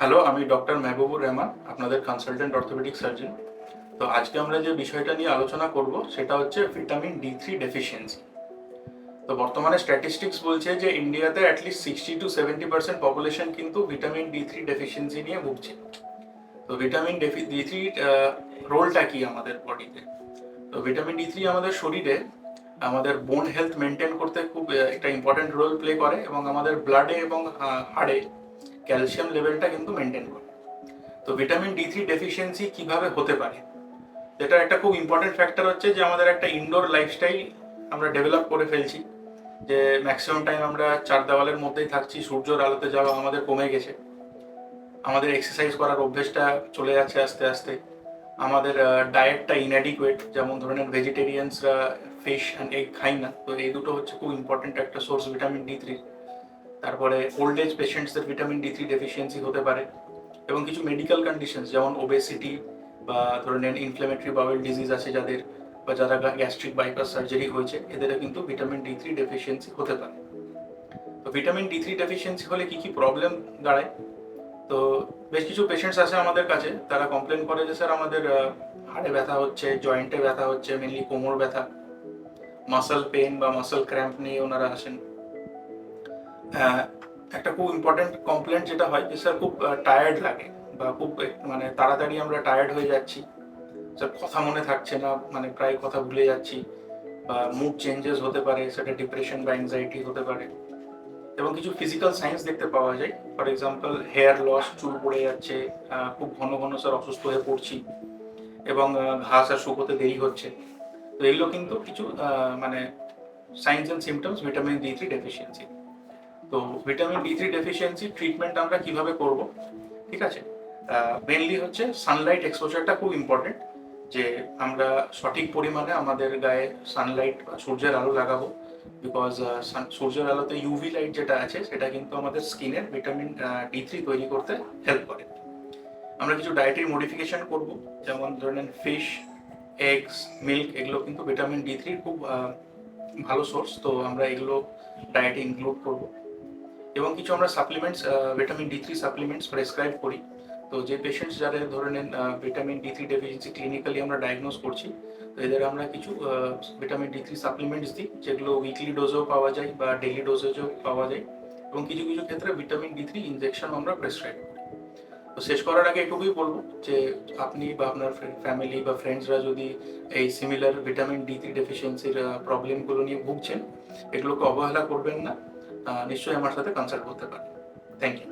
Hello, আমি doctor মেহবুবুর Rahman, আপনাদের consultant orthopaedic surgeon. তো আজকে আমরা যে বিষয়টা নিয়ে আলোচনা করব সেটা হচ্ছে ভিটামিন ডি3 ডেফিসিয়েন্সি। তো বর্তমানে স্ট্যাটিস্টিক্স বলছে যে ইন্ডিয়াতে অ্যাটলিস্ট 60-70% পপুলেশন কিন্তু ভিটামিন ডি3 ডেফিসিয়েন্সি নিয়ে ভুগছে। তো ভিটামিন ডি3 রোলটা কি আমাদের বডিতে? তো ভিটামিন ডি3 আমাদের শরীরে আমাদের বোন হেলথ মেনটেন করতে খুব একটা ইম্পর্টেন্ট রোল প্লে করে এবং আমাদের ব্লাডে এবং হাড়ে ক্যালসিয়াম লেভেলটা কিন্তু মেনটেন করে। তো ভিটামিন ডি3 ডেফিসিয়েন্সি কিভাবে হতে পারে, যেটা একটা খুব ইম্পর্টেন্ট ফ্যাক্টর হচ্ছে যে আমাদের একটা ইনডোর লাইফস্টাইল আমরা ডেভেলপ করে ফেলছি, যে ম্যাক্সিমাম টাইম আমরা চার দেওয়ালের মধ্যেই থাকছি, সূর্যের আলোতে যাওয়া আমাদের কমে গেছে, আমাদের এক্সারসাইজ করার অভ্যেসটা চলে যাচ্ছে আস্তে আস্তে, আমাদের ডায়েটটা ইনঅ্যাডিকুয়েট, যেমন ধরনের ভেজিটেরিয়ানসরা ফিশ অ্যান্ড এগ খাই না, তো এই দুটো হচ্ছে খুব ইম্পর্টেন্ট একটা সোর্স ভিটামিন ডি3। তারপরে old age পেশেন্টসদের vitamin D3 deficiency হতে পারে, এবং কিছু মেডিকেল কন্ডিশনস যেমন ওবেসিটি বা ধরে নেন ইনফ্লেমেটরি বাউল ডিজিজ আছে যাদের, বা যারা গ্যাস্ট্রিক বাইপাস সার্জারি হয়েছে, এদেরও কিন্তু ভিটামিন ডি3 ডেফিসিয়েন্সি হতে পারে। তো ভিটামিন ডি3 ডেফিসিয়েন্সি হলে কি কি প্রবলেম দাঁড়ায়? তো বেশ কিছু পেশেন্টস আছে আমাদের কাছে, তারা কমপ্লেন করে যে স্যার আমাদের হাড়ে ব্যথা হচ্ছে, জয়েন্টে ব্যথা হচ্ছে, মেনলি কোমর ব্যথা, মাসল পেন বা মাসল ক্র্যাম্প নিয়ে ওনারা আসেন। একটা খুব ইম্পর্টেন্ট কমপ্লেন্ট যেটা হয় যে স্যার খুব টায়ার্ড লাগে, বা খুব মানে তাড়াতাড়ি আমরা টায়ার্ড হয়ে যাচ্ছি, স্যার কথা মনে থাকছে না, মানে প্রায় কথা ভুলে যাচ্ছি, বা মুড চেঞ্জেস হতে পারে, সেটা ডিপ্রেশন বা অ্যাংজাইটি হতে পারে। এবং কিছু ফিজিক্যাল সাইন্স দেখতে পাওয়া যায়, ফর এক্সাম্পল হেয়ার লস, চুল পড়ে যাচ্ছে, খুব ঘন ঘন স্যার অসুস্থ হয়ে পড়ছি, এবং ঘাস আর শুকোতে দেরি হচ্ছে। তো এগুলো কিন্তু কিছু মানে science and symptoms vitamin D3 deficiency. তো ভিটামিন ডি3 ডেফিসিয়েন্সি ট্রিটমেন্ট আমরা কিভাবে করব? ঠিক আছে, মেনলি হচ্ছে সানলাইট এক্সপোজারটা খুব ইম্পর্টেন্ট, যে আমরা সঠিক পরিমাণে আমাদের গায়ে সানলাইট বা সূর্যের আলো লাগাবো, বিকজ সূর্যের আলোতে ইউভি লাইট যেটা আছে সেটা কিন্তু আমাদের স্কিনের ভিটামিন ডি3 তৈরি করতে হেল্প করে। আমরা কিছু ডায়েটারি মডিফিকেশন করব, যেমন ধরেন ফিশ, এগস, মিল্ক, এগুলো কিন্তু ভিটামিন ডি3 খুব ভালো সোর্স, তো আমরা এগুলো ডায়েটে ইনক্লুড করব। এবং কিছু আমরা supplements, vitamin D3 supplements prescribe করি। তো যে পেশেন্টস যারা ধরে নেন ভিটামিন ডি3 ডেফিসিয়েন্সি ক্লিনিক্যালি আমরা ডায়াগনোজ করছি, তো এদের আমরা কিছু ভিটামিন ডি3 সাপ্লিমেন্টস দিই, যেগুলো উইকলি ডোজেও পাওয়া যায় বা ডেলি ডোজেজও পাওয়া যায়, এবং কিছু কিছু ক্ষেত্রে ভিটামিন ডি3 ইনজেকশন আমরা প্রেসক্রাইব করি। তো শেষ করার আগে এটুকুই বলবো যে আপনি বা আপনার ফ্যামিলি বা ফ্রেন্ডসরা যদি এই সিমিলার ভিটামিন ডি3 ডেফিসিয়েন্সির প্রবলেমগুলো নিয়ে ভুগছেন, এগুলোকে অবহেলা করবেন না, নিশ্চয়ই আমার সাথে কনসাল্ট করতে পারেন। Thank you.